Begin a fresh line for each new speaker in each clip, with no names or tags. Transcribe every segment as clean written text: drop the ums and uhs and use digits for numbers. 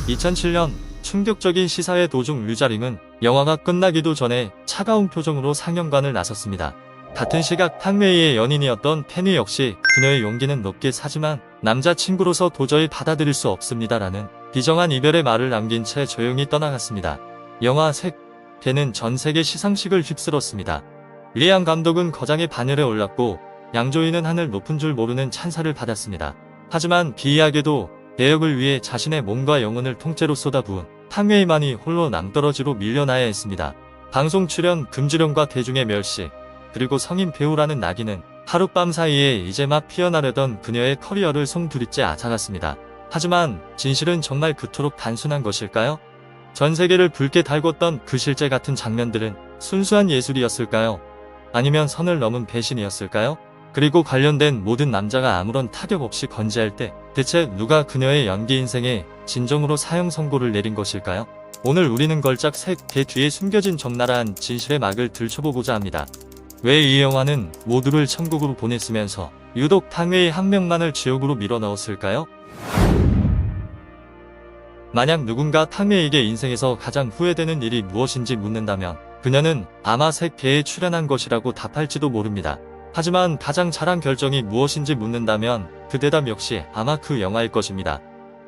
2007년 충격적인 시사회 도중 류자림은 영화가 끝나기도 전에 차가운 표정으로 상영관을 나섰습니다. 같은 시각 탕웨이의 연인이었던 태니 역시 그녀의 용기는 높게 사지만 남자친구로서 도저히 받아들일 수 없습니다라는 비정한 이별의 말을 남긴 채 조용히 떠나갔습니다. 영화 색 걔는 전 세계 시상식을 휩쓸었습니다. 리앙 감독은 거장의 반열에 올랐고 양조위는 하늘 높은 줄 모르는 찬사를 받았습니다. 하지만 비이하게도 배역을 위해 자신의 몸과 영혼을 통째로 쏟아부은 탕웨이만이 홀로 낭떠러지로 밀려나야 했습니다. 방송 출연 금지령과 대중의 멸시 그리고 성인 배우라는 낙인은 하룻밤 사이에 이제 막 피어나려던 그녀의 커리어를 송두리째 앗아갔습니다. 하지만 진실은 정말 그토록 단순한 것일까요? 전 세계를 붉게 달궜던 그 실제 같은 장면들은 순수한 예술이었을까요? 아니면 선을 넘은 배신이었을까요? 그리고 관련된 모든 남자가 아무런 타격 없이 건재할 때 대체 누가 그녀의 연기 인생에 진정으로 사형 선고를 내린 것일까요? 오늘 우리는 걸작 색 개 뒤에 숨겨진 적나라한 진실의 막을 들춰보고자 합니다. 왜 이 영화는 모두를 천국으로 보냈으면서 유독 탕웨이 한 명만을 지옥으로 밀어넣었을까요? 만약 누군가 탕웨이에게 인생에서 가장 후회되는 일이 무엇인지 묻는다면 그녀는 아마 색 개에 출연한 것이라고 답할지도 모릅니다. 하지만 가장 잘한 결정이 무엇인지 묻는다면 그 대답 역시 아마 그 영화일 것입니다.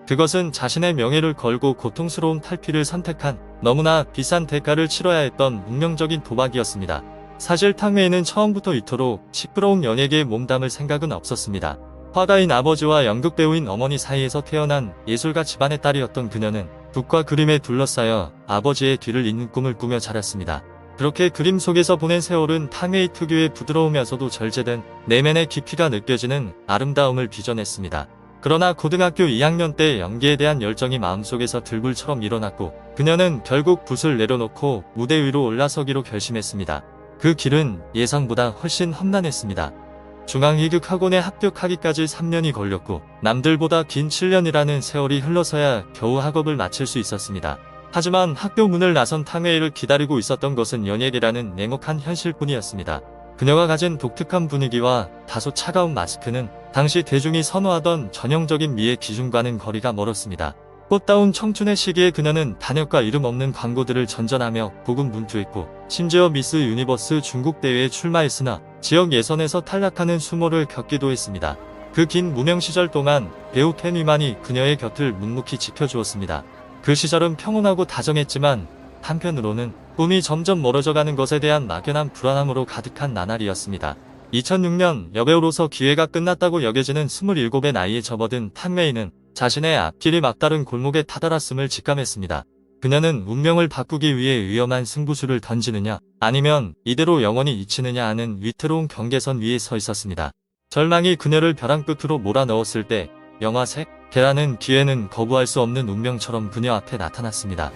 그것은 자신의 명예를 걸고 고통스러운 탈피를 선택한 너무나 비싼 대가를 치러야 했던 운명적인 도박이었습니다. 사실 탕웨이는 처음부터 이토록 시끄러운 연예계에 몸담을 생각은 없었습니다. 화가인 아버지와 연극배우인 어머니 사이에서 태어난 예술가 집안의 딸이었던 그녀는 붓과 그림에 둘러싸여 아버지의 뒤를 잇는 꿈을 꾸며 자랐습니다. 그렇게 그림 속에서 보낸 세월은 탕웨이 특유의 부드러우면서도 절제된 내면의 깊이가 느껴지는 아름다움을 빚어냈습니다. 그러나 고등학교 2학년 때 연기에 대한 열정이 마음속에서 들불처럼 일어났고 그녀는 결국 붓을 내려놓고 무대 위로 올라서기로 결심했습니다. 그 길은 예상보다 훨씬 험난했습니다. 중앙희극학원에 합격하기까지 3년이 걸렸고 남들보다 긴 7년이라는 세월이 흘러서야 겨우 학업을 마칠 수 있었습니다. 하지만 학교 문을 나선 탕웨이를 기다리고 있었던 것은 연예계라는 냉혹한 현실뿐이었습니다. 그녀가 가진 독특한 분위기와 다소 차가운 마스크는 당시 대중이 선호하던 전형적인 미의 기준과는 거리가 멀었습니다. 꽃다운 청춘의 시기에 그녀는 단역과 이름 없는 광고들을 전전하며 고군분투했고 심지어 미스 유니버스 중국 대회에 출마했으나 지역 예선에서 탈락하는 수모를 겪기도 했습니다. 그 긴 무명 시절 동안 배우 태니만이 그녀의 곁을 묵묵히 지켜주었습니다. 그 시절은 평온하고 다정했지만 한편으로는 꿈이 점점 멀어져가는 것에 대한 막연한 불안함으로 가득한 나날이었습니다. 2006년 여배우로서 기회가 끝났다고 여겨지는 27의 나이에 접어든 탕웨이는 자신의 앞길이 막다른 골목에 다다랐음을 직감했습니다. 그녀는 운명을 바꾸기 위해 위험한 승부수를 던지느냐 아니면 이대로 영원히 잊히느냐 하는 위태로운 경계선 위에 서 있었습니다. 절망이 그녀를 벼랑 끝으로 몰아넣었을 때 영화 색 개라는 기회는 거부할 수 없는 운명처럼 그녀 앞에 나타났습니다.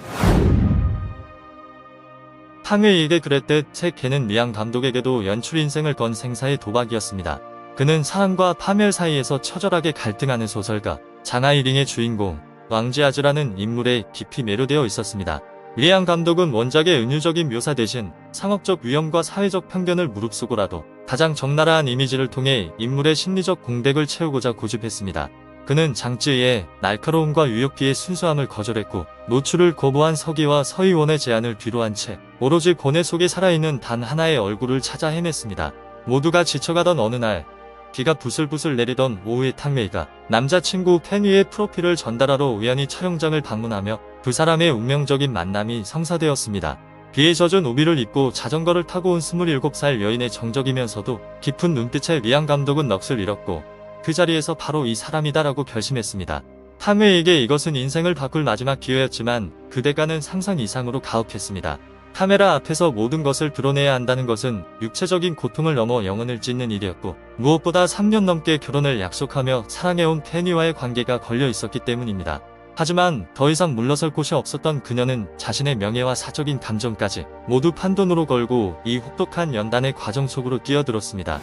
탕웨이에게 그랬듯 색 개는 리앙 감독에게도 연출 인생을 건 생사의 도박이었습니다. 그는 사랑과 파멸 사이에서 처절하게 갈등하는 소설가 장하이링의 주인공 왕지아즈라는 인물에 깊이 매료되어 있었습니다. 리앙 감독은 원작의 은유적인 묘사 대신 상업적 위험과 사회적 편견을 무릅쓰고라도 가장 적나라한 이미지를 통해 인물의 심리적 공백을 채우고자 고집했습니다. 그는 장쯔이의 날카로움과 유혹기의 순수함을 거절했고 노출을 거부한 서기와 서의원의 제안을 뒤로한 채 오로지 고뇌 속에 살아있는 단 하나의 얼굴을 찾아 헤맸습니다. 모두가 지쳐가던 어느 날 비가 부슬부슬 내리던 오후에 탕웨이가 남자친구 태니의 프로필을 전달하러 우연히 촬영장을 방문하며 두 사람의 운명적인 만남이 성사되었습니다. 비에 젖은 우비를 입고 자전거를 타고 온 27살 여인의 정적이면서도 깊은 눈빛에 리앙 감독은 넋을 잃었고 그 자리에서 바로 이 사람이다라고 결심했습니다. 탕웨이에게 이것은 인생을 바꿀 마지막 기회였지만 그 대가는 상상 이상으로 가혹했습니다. 카메라 앞에서 모든 것을 드러내야 한다는 것은 육체적인 고통을 넘어 영혼을 찢는 일이었고 무엇보다 3년 넘게 결혼을 약속하며 사랑해온 태니와의 관계가 걸려 있었기 때문입니다. 하지만 더 이상 물러설 곳이 없었던 그녀는 자신의 명예와 사적인 감정까지 모두 판돈으로 걸고 이 혹독한 연단의 과정 속으로 뛰어들었습니다.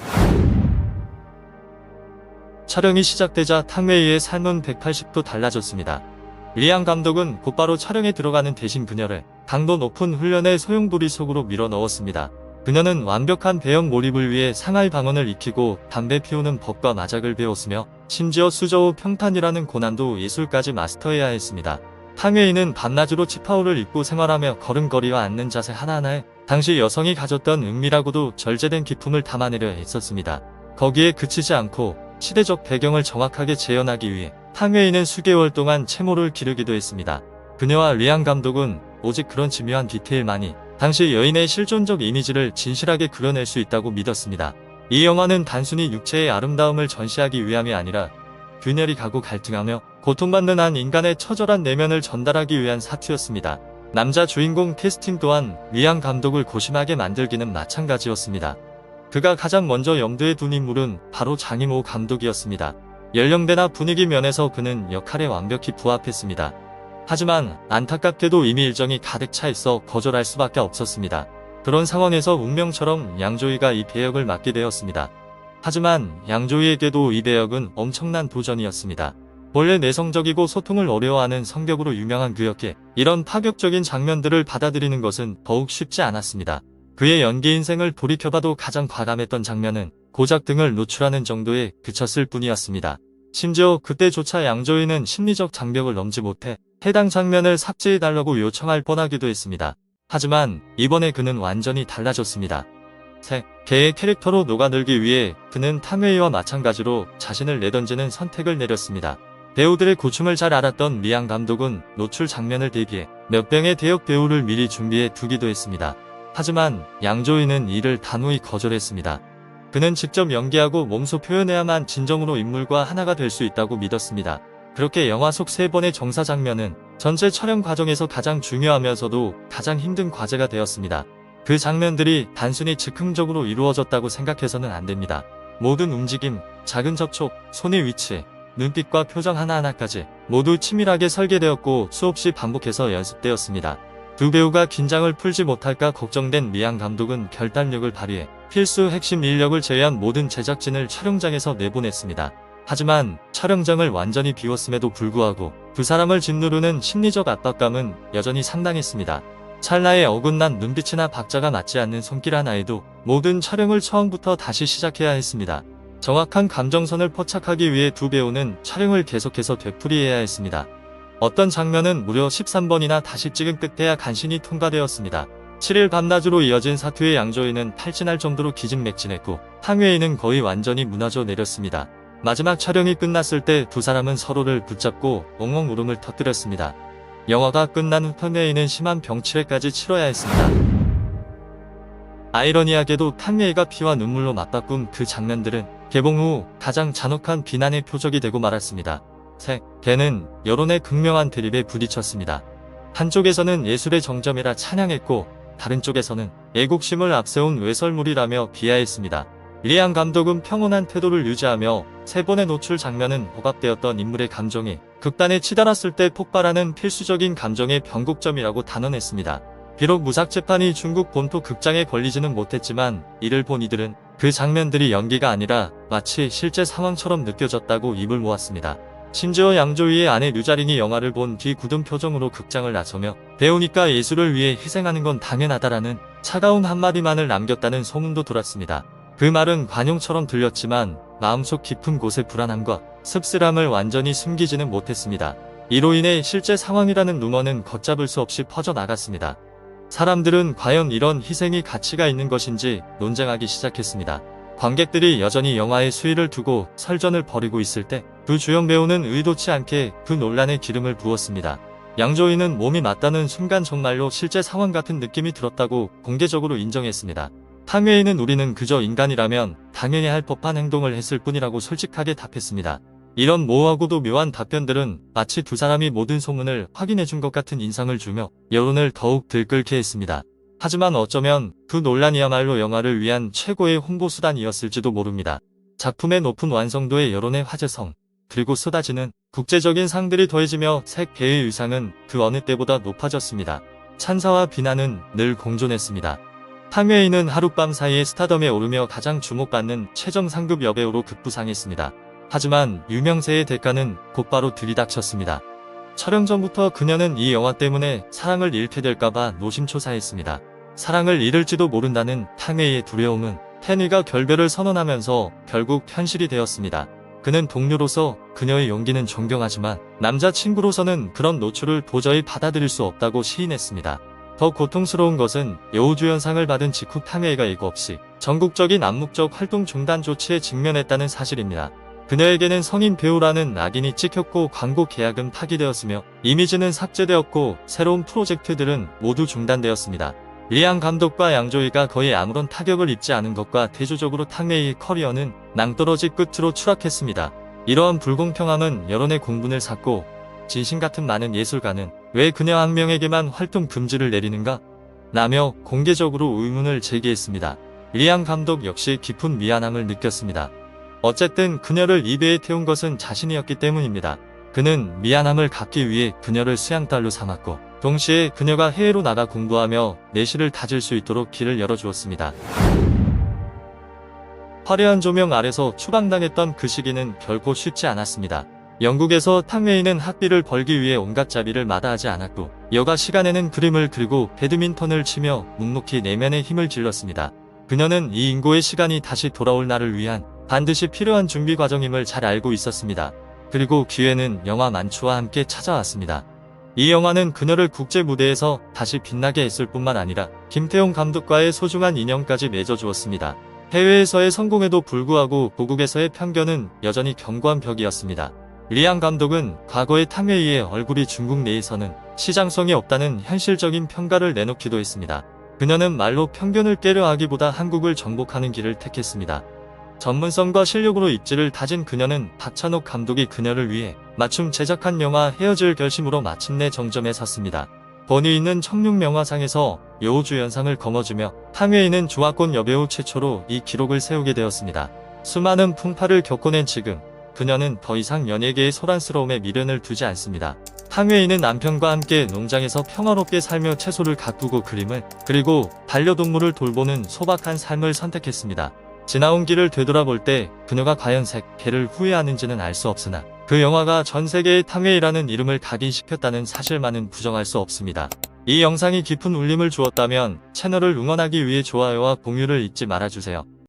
촬영이 시작되자 탕웨이의 삶은 180도 달라졌습니다. 리앙 감독은 곧바로 촬영에 들어가는 대신 그녀를 강도 높은 훈련의 소용돌이 속으로 밀어넣었습니다. 그녀는 완벽한 배역 몰입을 위해 상하이 방언을 익히고 담배 피우는 법과 마작을 배웠으며 심지어 수저 후 평탄이라는 고난도 예술까지 마스터해야 했습니다. 탕웨이는 밤낮으로 치파오를 입고 생활하며 걸음걸이와 앉는 자세 하나하나에 당시 여성이 가졌던 은밀하고도 절제된 기품을 담아내려 했었습니다. 거기에 그치지 않고 시대적 배경을 정확하게 재현하기 위해 탕웨이는 수개월 동안 채모를 기르기도 했습니다. 그녀와 리앙 감독은 오직 그런 집요한 디테일만이 당시 여인의 실존적 이미지를 진실하게 그려낼 수 있다고 믿었습니다. 이 영화는 단순히 육체의 아름다움을 전시하기 위함이 아니라 균열이 가고 갈등하며 고통받는 한 인간의 처절한 내면을 전달하기 위한 사투였습니다. 남자 주인공 캐스팅 또한 리앙 감독을 고심하게 만들기는 마찬가지였습니다. 그가 가장 먼저 염두에 둔 인물은 바로 장이모 감독이었습니다. 연령대나 분위기 면에서 그는 역할에 완벽히 부합했습니다. 하지만 안타깝게도 이미 일정이 가득 차 있어 거절할 수밖에 없었습니다. 그런 상황에서 운명처럼 양조위가 이 배역을 맡게 되었습니다. 하지만 양조위에게도 이 배역은 엄청난 도전이었습니다. 원래 내성적이고 소통을 어려워하는 성격으로 유명한 그였기에 이런 파격적인 장면들을 받아들이는 것은 더욱 쉽지 않았습니다. 그의 연기 인생을 돌이켜봐도 가장 과감했던 장면은 고작 등을 노출하는 정도에 그쳤을 뿐이었습니다. 심지어 그때조차 양조위는 심리적 장벽을 넘지 못해 해당 장면을 삭제해달라고 요청할 뻔하기도 했습니다. 하지만 이번에 그는 완전히 달라졌습니다. 개의 캐릭터로 녹아들기 위해 그는 탕웨이와 마찬가지로 자신을 내던지는 선택을 내렸습니다. 배우들의 고충을 잘 알았던 리앙 감독은 노출 장면을 대비해 몇 명의 대역 배우를 미리 준비해 두기도 했습니다. 하지만 양조위는 이를 단호히 거절했습니다. 그는 직접 연기하고 몸소 표현해야만 진정으로 인물과 하나가 될 수 있다고 믿었습니다. 그렇게 영화 속 3번의 정사 장면은 전체 촬영 과정에서 가장 중요하면서도 가장 힘든 과제가 되었습니다. 그 장면들이 단순히 즉흥적으로 이루어졌다고 생각해서는 안 됩니다. 모든 움직임, 작은 접촉, 손의 위치, 눈빛과 표정 하나하나까지 모두 치밀하게 설계되었고 수없이 반복해서 연습되었습니다. 두 배우가 긴장을 풀지 못할까 걱정된 리앙 감독은 결단력을 발휘해 필수 핵심 인력을 제외한 모든 제작진을 촬영장에서 내보냈습니다. 하지만 촬영장을 완전히 비웠음에도 불구하고 두 사람을 짓누르는 심리적 압박감은 여전히 상당했습니다. 찰나의 어긋난 눈빛이나 박자가 맞지 않는 손길 하나에도 모든 촬영을 처음부터 다시 시작해야 했습니다. 정확한 감정선을 포착하기 위해 두 배우는 촬영을 계속해서 되풀이해야 했습니다. 어떤 장면은 무려 13번이나 다시 찍은 끝에야 간신히 통과되었습니다. 7일 밤낮으로 이어진 사투의 양조위는 탈진할 정도로 기진맥진했고 탕웨이는 거의 완전히 무너져 내렸습니다. 마지막 촬영이 끝났을 때 두 사람은 서로를 붙잡고 엉엉 울음을 터뜨렸습니다. 영화가 끝난 후 탕웨이는 심한 병치레까지 치러야 했습니다. 아이러니하게도 탕웨이가 피와 눈물로 맞바꾼 그 장면들은 개봉 후 가장 잔혹한 비난의 표적이 되고 말았습니다. 개는 여론의 극명한 대립에 부딪혔습니다. 한쪽에서는 예술의 정점이라 찬양했고 다른 쪽에서는 애국심을 앞세운 외설물이라며 비하했습니다. 리앙 감독은 평온한 태도를 유지하며 3번의 노출 장면은 억압되었던 인물의 감정이 극단에 치달았을 때 폭발하는 필수적인 감정의 변곡점이라고 단언했습니다. 비록 무삭제판이 중국 본토 극장에 걸리지는 못했지만 이를 본 이들은 그 장면들이 연기가 아니라 마치 실제 상황처럼 느껴졌다고 입을 모았습니다. 심지어 양조위의 아내 류자린이 영화를 본 뒤 굳은 표정으로 극장을 나서며 배우니까 예술을 위해 희생하는 건 당연하다라는 차가운 한마디만을 남겼다는 소문도 돌았습니다. 그 말은 관용처럼 들렸지만 마음속 깊은 곳의 불안함과 씁쓸함을 완전히 숨기지는 못했습니다. 이로 인해 실제 상황이라는 루머는 걷잡을 수 없이 퍼져나갔습니다. 사람들은 과연 이런 희생이 가치가 있는 것인지 논쟁하기 시작했습니다. 관객들이 여전히 영화의 수위를 두고 설전을 벌이고 있을 때 두 주연 배우는 의도치 않게 그 논란에 기름을 부었습니다. 양조위는 몸이 맞다는 순간 정말로 실제 상황 같은 느낌이 들었다고 공개적으로 인정했습니다. 탕웨이는 우리는 그저 인간이라면 당연히 할 법한 행동을 했을 뿐이라고 솔직하게 답했습니다. 이런 모호하고도 묘한 답변들은 마치 두 사람이 모든 소문을 확인해준 것 같은 인상을 주며 여론을 더욱 들끓게 했습니다. 하지만 어쩌면 그 논란이야말로 영화를 위한 최고의 홍보수단이었을지도 모릅니다. 작품의 높은 완성도의 여론의 화제성, 그리고 쏟아지는 국제적인 상들이 더해지며 개의 위상은 그 어느 때보다 높아졌습니다. 찬사와 비난은 늘 공존했습니다. 탕웨이는 하룻밤 사이에 스타덤에 오르며 가장 주목받는 최정 상급 여배우로 급부상했습니다. 하지만 유명세의 대가는 곧바로 들이닥쳤습니다. 촬영 전부터 그녀는 이 영화 때문에 사랑을 잃게 될까봐 노심초사했습니다. 사랑을 잃을지도 모른다는 탕웨이의 두려움은 텐위가 결별을 선언하면서 결국 현실이 되었습니다. 그는 동료로서 그녀의 용기는 존경하지만 남자친구로서는 그런 노출을 도저히 받아들일 수 없다고 시인했습니다. 더 고통스러운 것은 여우주연상을 받은 직후 탕웨이가 예고 없이 전국적인 암묵적 활동 중단 조치에 직면했다는 사실입니다. 그녀에게는 성인 배우라는 낙인이 찍혔고 광고 계약은 파기되었으며 이미지는 삭제되었고 새로운 프로젝트들은 모두 중단되었습니다. 리앙 감독과 양조위가 거의 아무런 타격을 입지 않은 것과 대조적으로 탕웨이의 커리어는 낭떠러지 끝으로 추락했습니다. 이러한 불공평함은 여론의 공분을 샀고 진심 같은 많은 예술가는 왜 그녀 한 명에게만 활동 금지를 내리는가? 라며 공개적으로 의문을 제기했습니다. 리앙 감독 역시 깊은 미안함을 느꼈습니다. 어쨌든 그녀를 이 배에 태운 것은 자신이었기 때문입니다. 그는 미안함을 갚기 위해 그녀를 수양딸로 삼았고 동시에 그녀가 해외로 나가 공부하며 내실을 다질 수 있도록 길을 열어주었습니다. 화려한 조명 아래서 추방당했던 그 시기는 결코 쉽지 않았습니다. 영국에서 탕웨이는 학비를 벌기 위해 온갖 자비를 마다하지 않았고 여가 시간에는 그림을 그리고 배드민턴을 치며 묵묵히 내면의 힘을 길렀습니다. 그녀는 이 인고의 시간이 다시 돌아올 날을 위한 반드시 필요한 준비 과정임을 잘 알고 있었습니다. 그리고 기회는 영화 만추와 함께 찾아왔습니다. 이 영화는 그녀를 국제 무대에서 다시 빛나게 했을 뿐만 아니라 김태용 감독과의 소중한 인연까지 맺어주었습니다. 해외에서의 성공에도 불구하고 고국에서의 편견은 여전히 견고한 벽이었습니다. 리앙 감독은 과거의 탕웨이의 얼굴이 중국 내에서는 시장성이 없다는 현실적인 평가를 내놓기도 했습니다. 그녀는 말로 편견을 깨려 하기보다 한국을 정복하는 길을 택했습니다. 전문성과 실력으로 입지를 다진 그녀는 박찬욱 감독이 그녀를 위해 맞춤 제작한 영화 헤어질 결심으로 마침내 정점에 섰습니다. 권위 있는 청룡명화상에서 여우주연상을 거머쥐며 탕웨이는 중화권 여배우 최초로 이 기록을 세우게 되었습니다. 수많은 풍파를 겪어낸 지금 그녀는 더 이상 연예계의 소란스러움에 미련을 두지 않습니다. 탕웨이는 남편과 함께 농장에서 평화롭게 살며 채소를 가꾸고 그림을 그리고 반려동물을 돌보는 소박한 삶을 선택했습니다. 지나온 길을 되돌아볼 때 그녀가 과연 색배를 후회하는지는 알 수 없으나 그 영화가 전 세계에 탕웨이라는 이름을 각인시켰다는 사실만은 부정할 수 없습니다. 이 영상이 깊은 울림을 주었다면 채널을 응원하기 위해 좋아요와 공유를 잊지 말아주세요.